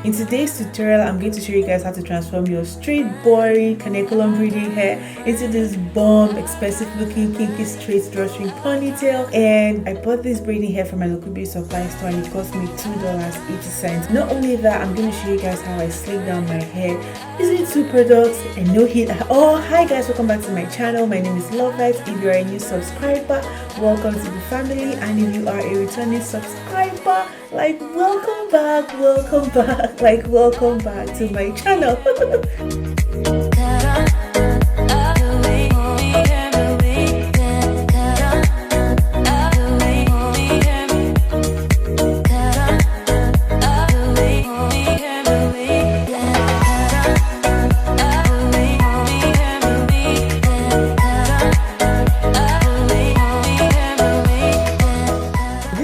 In today's tutorial, I'm going to show you guys how to transform your straight boring Kanikalon braiding hair into this bomb, expensive looking kinky straight drawstring ponytail. And I bought this braiding hair from my local beauty supply store and it cost me $2.80. Not only that, I'm going to show you guys how I slick down my hair using 2 products and no heat at all. Hi guys, welcome back to my channel. My name is Loveth. If you are a new subscriber, welcome to the family, and if you are a returning subscriber, like welcome back to my channel.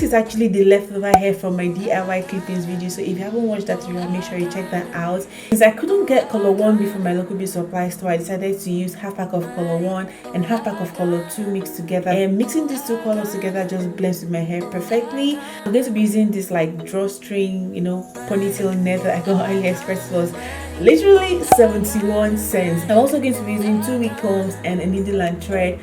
Is actually the leftover hair from my DIY clippings video, so if you haven't watched that video, make sure you check that out. Since I couldn't get color 1 before my local beauty supply store, I decided to use half pack of color 1 and half pack of color 2 mixed together, and mixing these 2 colors together just blends with my hair perfectly. I'm going to be using this like drawstring, ponytail net that I got on Aliexpress. Was literally 71 cents. I'm also going to be using 2 wig combs and a needle and thread,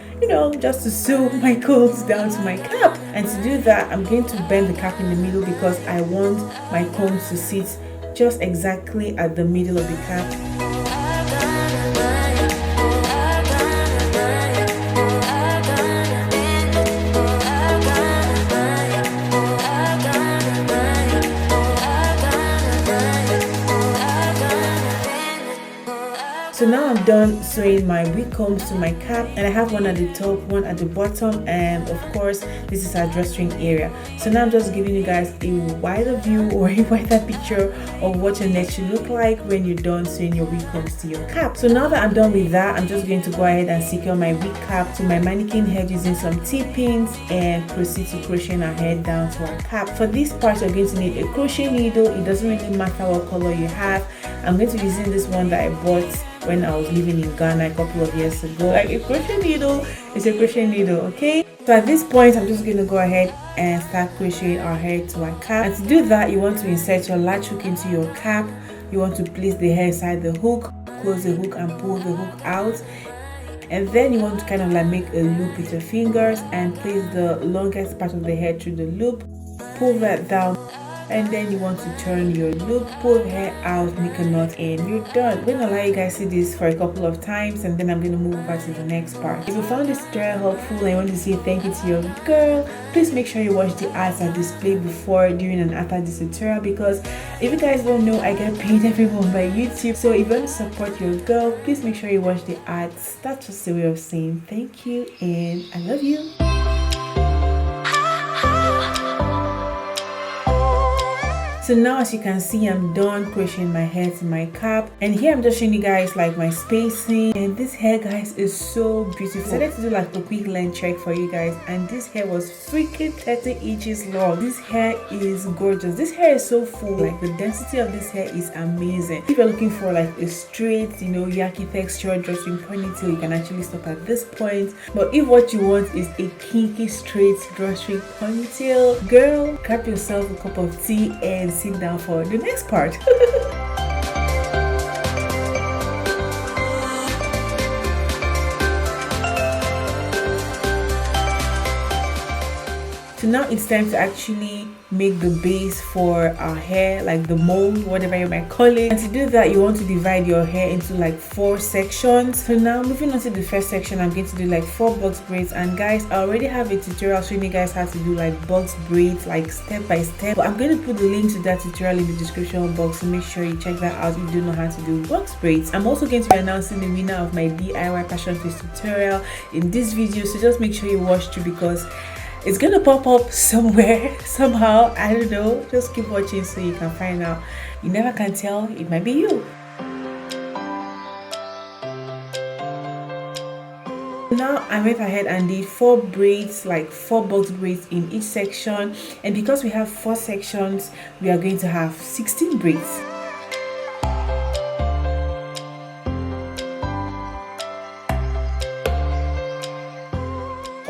just to sew my combs down to my cap. And to do that, I'm going to bend the cap in the middle because I want my combs to sit just exactly at the middle of the cap. So now I'm done sewing my wig combs to my cap, and I have one at the top, one at the bottom, and of course this is our drawstring area. So now I'm just giving you guys a wider view or a wider picture of what your neck should look like when you're done sewing your wig combs to your cap. So now that I'm done with that, I'm just going to go ahead and secure my wig cap to my mannequin head using some T-pins and proceed to crocheting our head down to our cap. For this part, you're going to need a crochet needle. It doesn't really matter what color you have. I'm going to be using this one that I bought when I was living in Ghana a couple of years ago. Like, a crochet needle is a crochet needle, okay? So at this point, I'm just going to go ahead and start crocheting our hair to our cap. And to do that, you want to insert your latch hook into your cap. You want to place the hair inside the hook, close the hook and pull the hook out. And then you want to kind of like make a loop with your fingers and place the longest part of the hair through the loop, pull that down. And then you want to turn your loop, pull the hair out, make a knot, and you're done. I'm going to allow you guys to see this for a couple of times, and then I'm going to move over to the next part. If you found this tutorial helpful and you want to say thank you to your girl, please make sure you watch the ads I displayed before, during, and after this tutorial, because if you guys don't know, I get paid every month by YouTube. So if you want to support your girl, please make sure you watch the ads. That's just a way of saying thank you and I love you. So now, as you can see, I'm done crocheting my hair to my cap, and here I'm just showing you guys like my spacing. And this hair, guys, is so beautiful. I decided to do like a quick length check for you guys, and this hair was freaking 30 inches long. This hair is gorgeous. This hair is so full. Like, the density of this hair is amazing. If you're looking for like a straight, yaki texture drawstring ponytail, you can actually stop at this point. But if what you want is a kinky straight drawstring ponytail, girl, grab yourself a cup of tea and sit down for the next part. So now it's time to actually make the base for our hair, like the mold, whatever you might call it. And to do that, you want to divide your hair into like 4 sections. So now moving on to the first section, I'm going to do like 4 box braids. And guys, I already have a tutorial showing you guys how to do like box braids, like step by step, but I'm going to put the link to that tutorial in the description box, so make sure you check that out if you don't know how to do box braids. I'm also going to be announcing the winner of my DIY passion face tutorial in this video, so just make sure you watch through because it's gonna pop up somewhere, somehow. I don't know. Just keep watching so you can find out. You never can tell. It might be you. Now I went ahead and did 4 braids, like 4 box braids in each section. And because we have 4 sections, we are going to have 16 braids.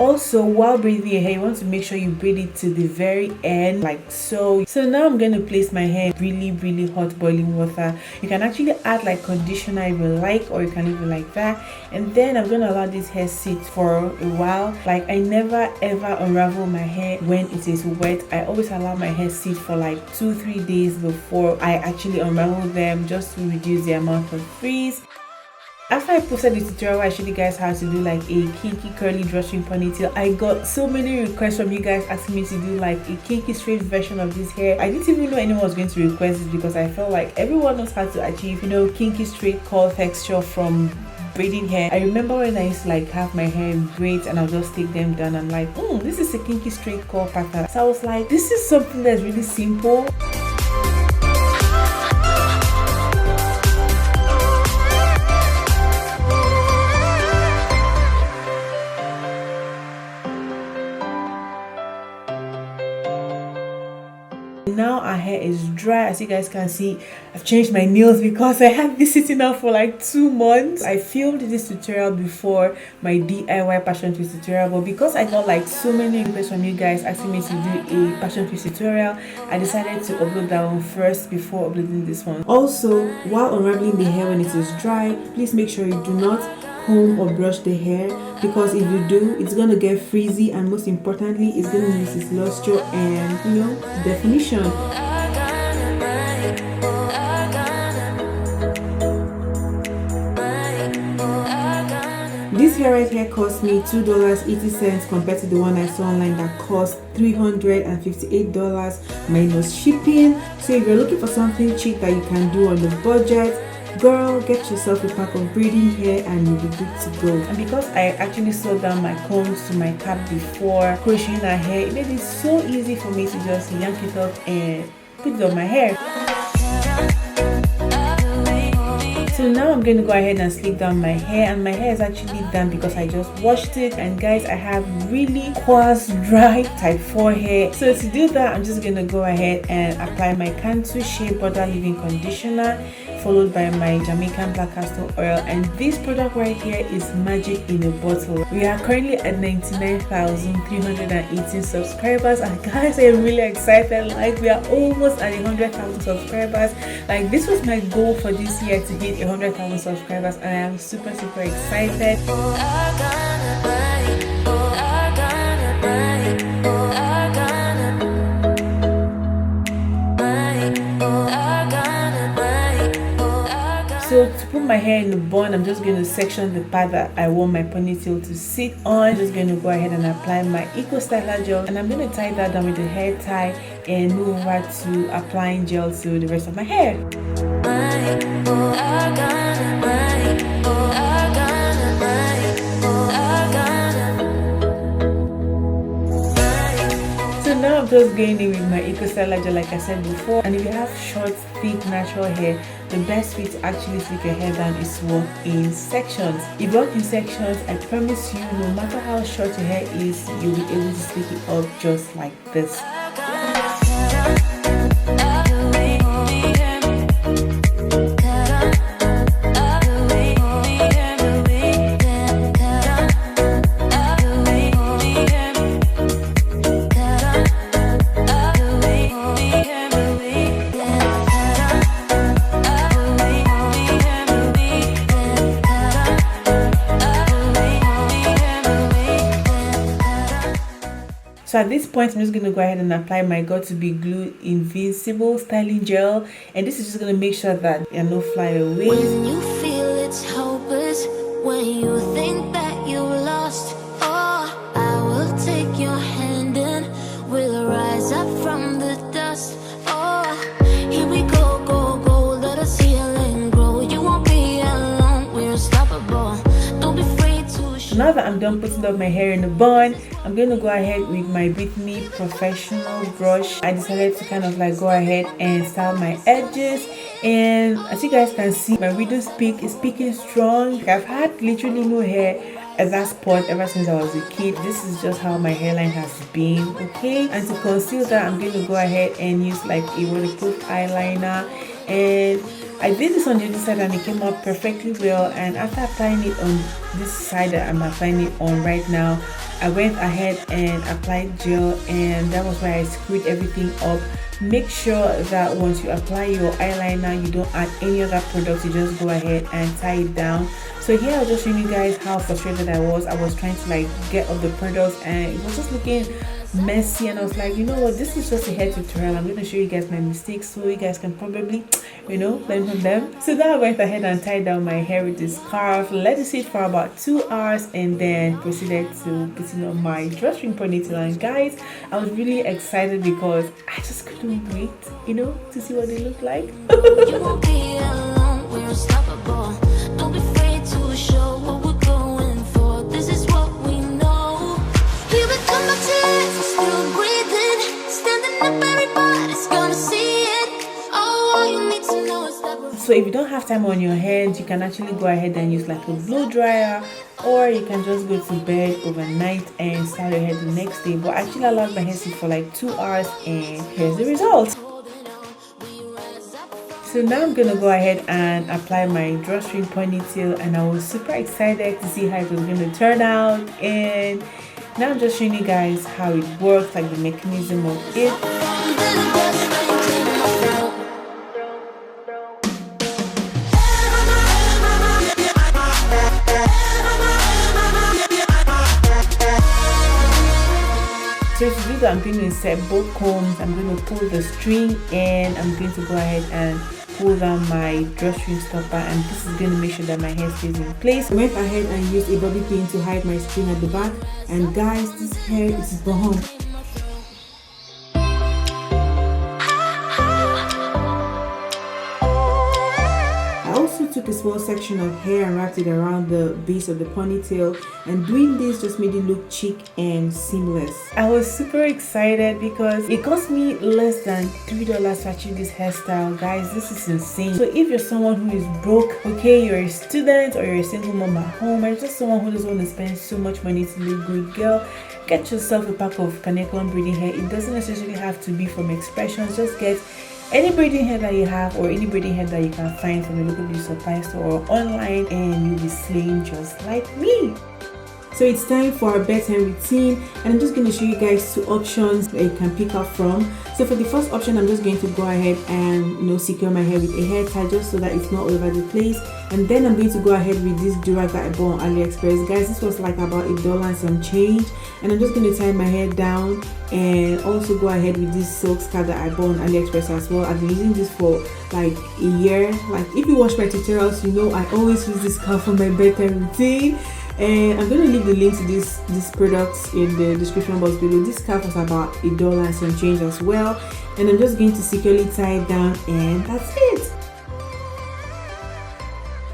Also, while braiding your hair, you want to make sure you braid it to the very end, like so. So now I'm going to place my hair in really hot boiling water. You can actually add like conditioner if you like, or you can leave it like that. And then I'm going to allow this hair sit for a while. Like, I never ever unravel my hair when it is wet. I always allow my hair sit for like 2-3 days before I actually unravel them, just to reduce the amount of frizz. After I posted the tutorial where I showed you guys how to do like a kinky curly drawstring ponytail, I got so many requests from you guys asking me to do like a kinky straight version of this hair. I didn't even know anyone was going to request it because I felt like everyone knows how to achieve, you know, kinky straight curl texture from braiding hair. I remember when I used to like have my hair in braids and I'll just take them down. I'm like, this is a kinky straight curl pattern. So I was like, this is something that's really simple. Now our hair is dry. As you guys can see, I've changed my nails because I had this sitting out for like 2 months. I filmed this tutorial before my DIY passion twist tutorial, but because I got like so many requests from you guys asking me to do a passion twist tutorial, I decided to upload that one first before uploading this one. Also, while unraveling the hair when it is dry, please make sure you do not comb or brush the hair, because if you do, it's gonna get frizzy, and most importantly, it's gonna lose its luster and, you know, definition. This hair right here cost me $2.80 compared to the one I saw online that cost $358 minus shipping. So if you're looking for something cheap that you can do on the budget, girl, get yourself a pack of braiding hair and you'll be good to go. And because I actually sewed down my combs to my cap before crocheting her hair, it made it so easy for me to just yank it up and put it on my hair. So now I'm going to go ahead and slick down my hair, and my hair is actually done because I just washed it. And guys, I have really coarse, dry type 4 hair. So to do that, I'm just going to go ahead and apply my Cantu Shea Butter Leave-In Conditioner, followed by my Jamaican black castor oil. And this product right here is magic in a bottle. We are currently at 99,318 subscribers, and guys, I'm really excited. Like, we are almost at 100,000 subscribers. Like, this was my goal for this year, to hit 100,000 subscribers, and I am super excited. So to put my hair in the bun, I'm just going to section the part that I want my ponytail to sit on. I'm just going to go ahead and apply my Eco Styler gel, and I'm going to tie that down with the hair tie and move over to applying gel to the rest of my hair. Now I'm just going in with my Eco Styler gel, like I said before. And if you have short, thick, natural hair, the best way to actually slick your hair down is to work in sections. If you work in sections, I promise you, no matter how short your hair is, you'll be able to slick it up just like this. So at this point, I'm just going to go ahead and apply my Got to Be Glue Invincible Styling Gel. And this is just going to make sure that there are no flyaways. When you feel it's hopeless, when you think that you lost, oh, I will take your hand and we'll rise up from the dust. Oh, here we go, let us heal and grow. You won't be alone, we're unstoppable. Don't be afraid to show. Now that I'm done putting up my hair in a bun, I'm going to go ahead with my Britney professional brush. I decided to kind of like go ahead and style my edges. And as you guys can see, my widow's peak is peaking strong. I've had literally no hair at that spot ever since I was a kid. This is just how my hairline has been, okay? And to conceal that, I'm going to go ahead and use like a waterproof eyeliner. And I did this on the other side and it came out perfectly well. And after applying it on this side that I'm applying it on right now, I went ahead and applied gel, and that was why I screwed everything up. Make sure that once you apply your eyeliner, you don't add any other products, you just go ahead and tie it down. So here I'll just show you guys how frustrated I was. I was trying to like get up the products and it was just looking messy, and I was like, you know what, this is just a hair tutorial. I'm going to show you guys my mistakes so you guys can probably, you know, learn from them. So now I went ahead and tied down my hair with this scarf, let it sit for about 2 hours, and then proceeded to putting on my drawstring ponytail. And guys, I was really excited because I just couldn't wait, you know, to see what they look like. You won't be alone, we're unstoppable. Don't be afraid to show what we're going for. This is what we know. Here we come back to life, we're still breathing. Standing up, everybody's gonna see it. Oh, all you need to know is that we're So if you don't have time on your hands, you can actually go ahead and use like a blow dryer, or you can just go to bed overnight and style your hair the next day. But I actually allowed my hair to sit for like 2 hours, and here's the result. holding on. We rise up. So now I'm gonna go ahead and apply my drawstring ponytail, and I was super excited to see how it was gonna turn out. And now I'm just showing you guys how it works, like the mechanism of it. So to do that, I'm going to insert both combs. I'm going to pull the string, and I'm going to go ahead and pull down my drawstring stopper, and this is going to make sure that my hair stays in place. I went ahead and used a bobby pin to hide my string at the back, and guys, this hair is bomb. I also took a small section of hair and wrapped it around the base of the ponytail, and doing this just made it look chic and seamless. I was super excited because it cost me less than $3 to achieve this hairstyle. Guys, this is insane. So if you're someone who is broke, okay, you're a student or you're a single mom at home, or just someone who doesn't want to spend so much money to look good, girl, get yourself a pack of Kanikalon braiding hair. It doesn't necessarily have to be from Xpression. Just get any braiding hair that you have, or any braiding hair that you can find from the local beauty supply store or online, and you'll be slaying just like me. So it's time for our bedtime routine, and I'm just going to show you guys 2 options that you can pick up from. So for the first option, I'm just going to go ahead and, you know, secure my hair with a hair tie just so that it's not all over the place. And then I'm going to go ahead with this durag that I bought on Aliexpress. Guys, this was like about $1 and some change, and I'm just going to tie my hair down, and also go ahead with this silk scarf that I bought on Aliexpress as well. I've been using this for like a year. Like if you watch my tutorials, you know I always use this scarf for my bedtime routine. And I'm going to leave the link to these products in the description box below. This scarf was about $1 and some change as well, and I'm just going to securely tie it down, and that's it.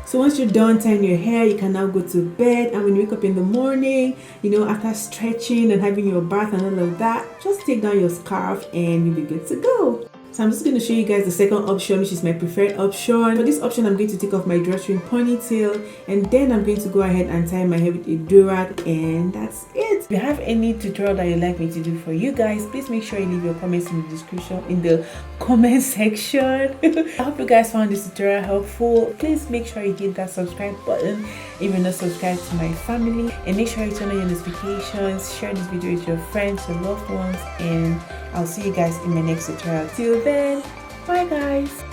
So once you're done tying your hair, you can now go to bed, and when you wake up in the morning, you know, after stretching and having your bath and all of that, just take down your scarf and you'll be good to go. So I'm just going to show you guys the second option, which is my preferred option. For this option, I'm going to take off my drawstring ponytail, and then I'm going to go ahead and tie my hair with a durag, and that's it. If you have any tutorial that you'd like me to do for you guys, please make sure you leave your comments in the description, in the comment section. I hope you guys found this tutorial helpful. Please make sure you hit that subscribe button if you're not subscribed to my family, and make sure you turn on your notifications, share this video with your friends, your loved ones, and I'll see you guys in my next tutorial. Till then, bye guys.